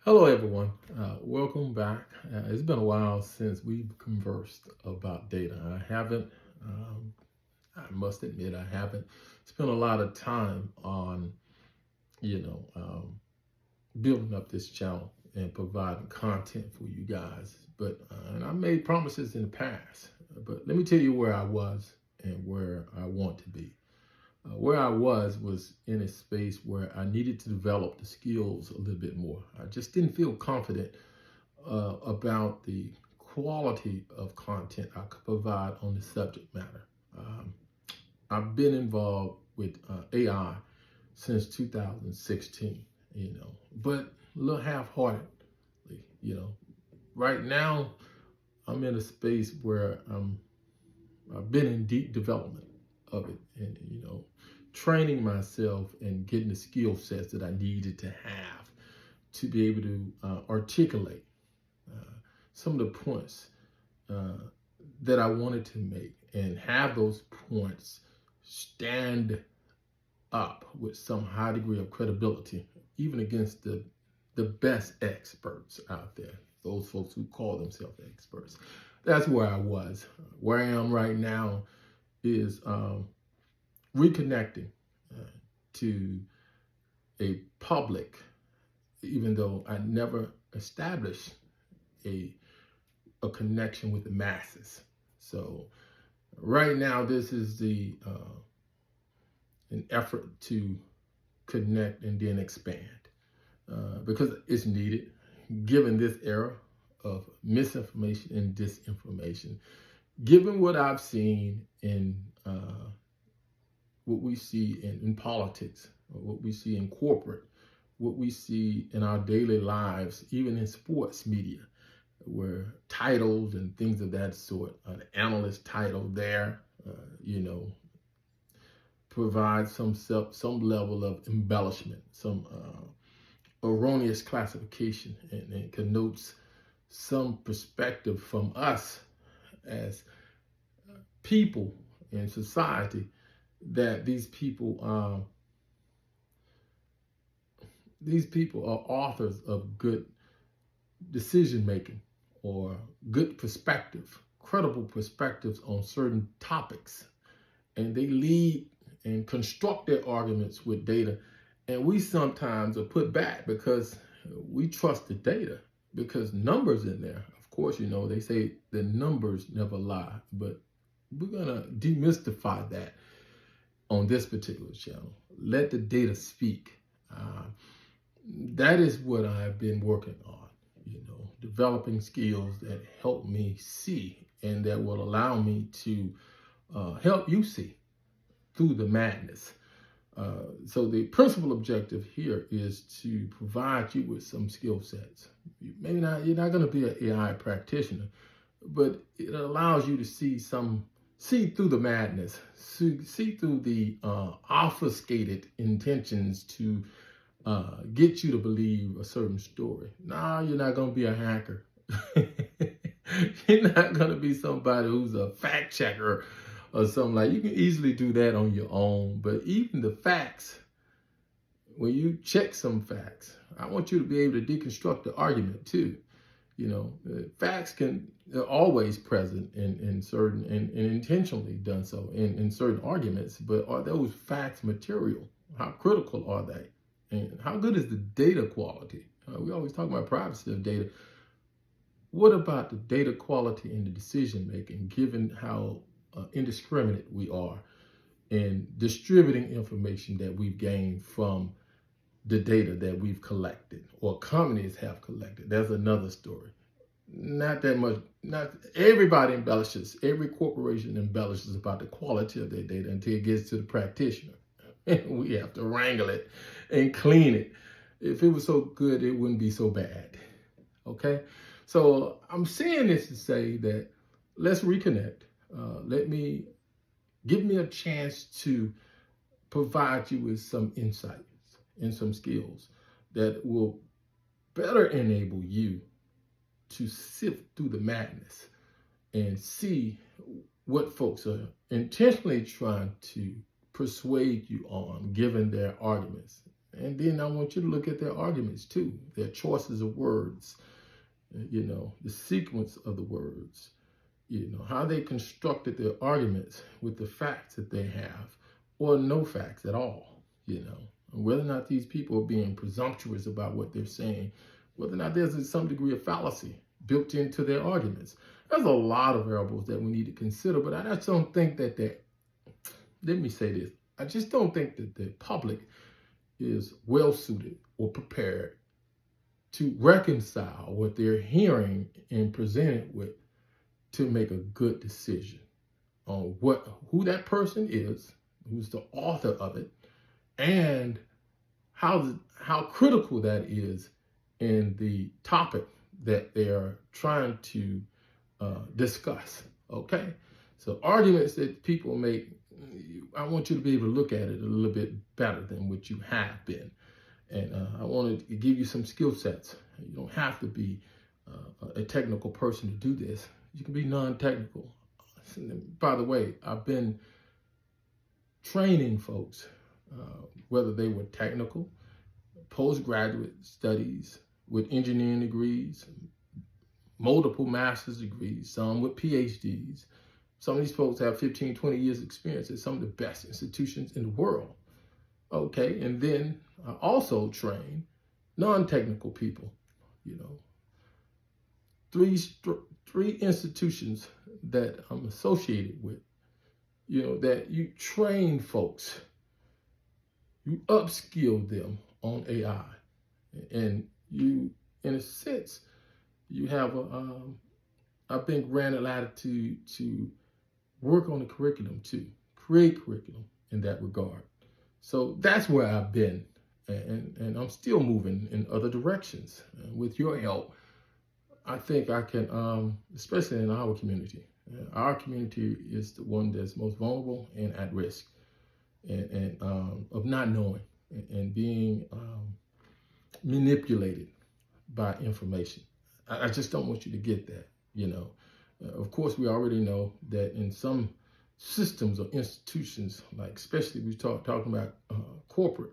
Hello, everyone. Welcome back. It's been a while since we've conversed about data. Um, I must admit, I haven't spent a lot of time on, you know, um, building up this channel and providing content for you guys. And I made promises in the past. But let me tell you where I was and where I want to be. Where I was in a space where I needed to develop the skills a little bit more. I just didn't feel confident about the quality of content I could provide on the subject matter. Um, I've been involved with AI since 2016, but a little half-heartedly, you know. Right now, I'm in a space where I've been in deep development of it, and training myself and getting the skill sets that I needed to have to be able to articulate uh, some of the points uh, that I wanted to make and have those points stand up with some high degree of credibility, even against the best experts out there, those folks who call themselves experts. That's where I was. Where I am right now is reconnecting to a public, even though I never established a a connection with the masses. So right now, this is the an effort to connect and then expand because it's needed given this era of misinformation and disinformation. Given what I've seen in what we see in politics, what we see in corporate, what we see in our daily lives, even in sports media, where titles and things of that sort, an analyst title there, you know, provides some level of embellishment, some erroneous classification, and connotes some perspective from us as people in society that these people are authors of good decision making or good perspective, credible perspectives on certain topics, and they lead and construct their arguments with data. And we sometimes are put back because we trust the data because numbers in there. Of course, they say the numbers never lie, but we're gonna demystify that on this particular channel. Let the data speak. Uh, that is what I've been working on, developing skills that help me see and that will allow me to help you see through the madness. So the principal objective here is to provide you with some skill sets. You're not going to be an AI practitioner, but it allows you to see through the madness, see through the obfuscated intentions to get you to believe a certain story. No, you're not going to be a hacker. You're not going to be somebody who's a fact checker or something. Like, you can easily do that on your own. But even the facts, when you check some facts, I want you to be able to deconstruct the argument too. Facts they're always present in certain and intentionally done so in certain arguments, but are those facts material? How critical are they? And how good is the data quality? We always talk about privacy of data. What about the data quality in the decision making, given how indiscriminate we are in distributing information that we've gained from the data that we've collected or companies have collected? That's another story. Not that much, not everybody embellishes, every corporation embellishes about the quality of their data until it gets to the practitioner. And we have to wrangle it and clean it. If it was so good, it wouldn't be so bad. Okay? So I'm saying this to say that let's reconnect. Give me a chance to provide you with some insights and some skills that will better enable you to sift through the madness and see what folks are intentionally trying to persuade you on, given their arguments. And then I want you to look at their arguments too, their choices of words, the sequence of the words, how they constructed their arguments with the facts that they have or no facts at all, and whether or not these people are being presumptuous about what they're saying, whether or not there's some degree of fallacy built into their arguments. There's a lot of variables that we need to consider, but I just don't think that let me say this, I just don't think that the public is well suited or prepared to reconcile what they're hearing and presented with to make a good decision on who that person is, who's the author of it, and how critical that is in the topic that they are trying to discuss. Okay, so arguments that people make, I want you to be able to look at it a little bit better than what you have been. And I wanted to give you some skill sets. You don't have to be a technical person to do this. You can be non-technical. By the way, I've been training folks, whether they were technical, postgraduate studies with engineering degrees, multiple master's degrees, some with PhDs. Some of these folks have 15, 20 years experience at some of the best institutions in the world. Okay, and then I also train non-technical people, three institutions that I'm associated with, that you train folks, you upskill them on AI, and you, in a sense, you have I've been granted latitude to work on the curriculum too, create curriculum in that regard. So that's where I've been, and I'm still moving in other directions. And with your help, I think I can, especially in our community. Our community is the one that's most vulnerable and at risk, and of not knowing and being manipulated by information. I just don't want you to get that, Of course, we already know that in some systems or institutions, like especially we talking about corporate,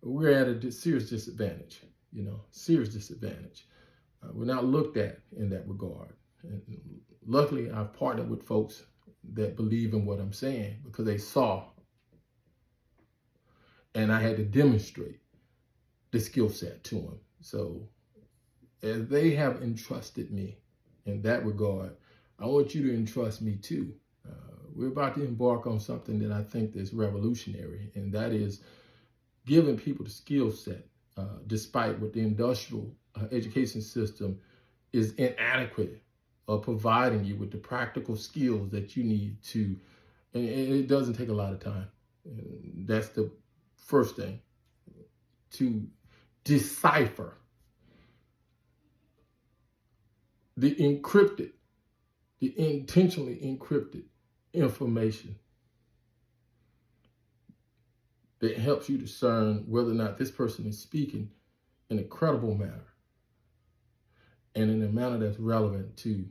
we're at a serious disadvantage, serious disadvantage. We're not looked at in that regard. And luckily, I've partnered with folks that believe in what I'm saying because they saw, and I had to demonstrate the skill set to them. So as they have entrusted me in that regard, I want you to entrust me too. We're about to embark on something that I think is revolutionary, and that is giving people the skill set, despite what the industrial education system is inadequate of providing you with the practical skills that you need to, and it doesn't take a lot of time. And that's the first thing, to decipher the intentionally encrypted information that helps you discern whether or not this person is speaking in a credible manner and in a manner that's relevant to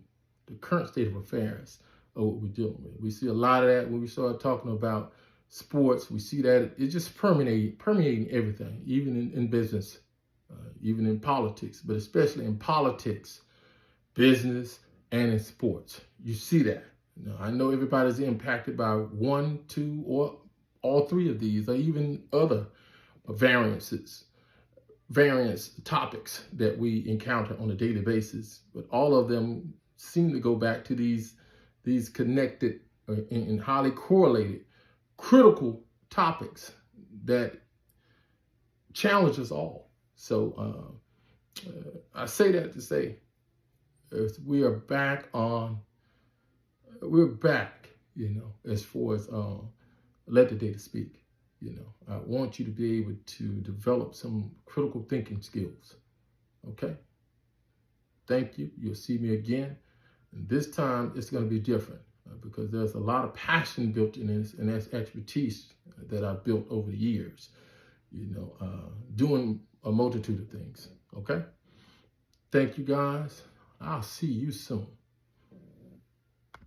the current state of affairs of what we're dealing with. We see a lot of that when we start talking about sports. We see that it's just permeating everything, even in business, even in politics, but especially in politics, business, and in sports. You see that. I know everybody's impacted by one, two, or all three of these, or even other variance topics that we encounter on a daily basis. But all of them seem to go back to these connected and highly correlated, critical topics that challenge us all. So I say that to say, we're back, as far as let the data speak. I want you to be able to develop some critical thinking skills. Okay? Thank you. You'll see me again. And this time it's going to be different because there's a lot of passion built in this, and that's expertise that I've built over the years, doing a multitude of things. Okay? Thank you, guys. I'll see you soon.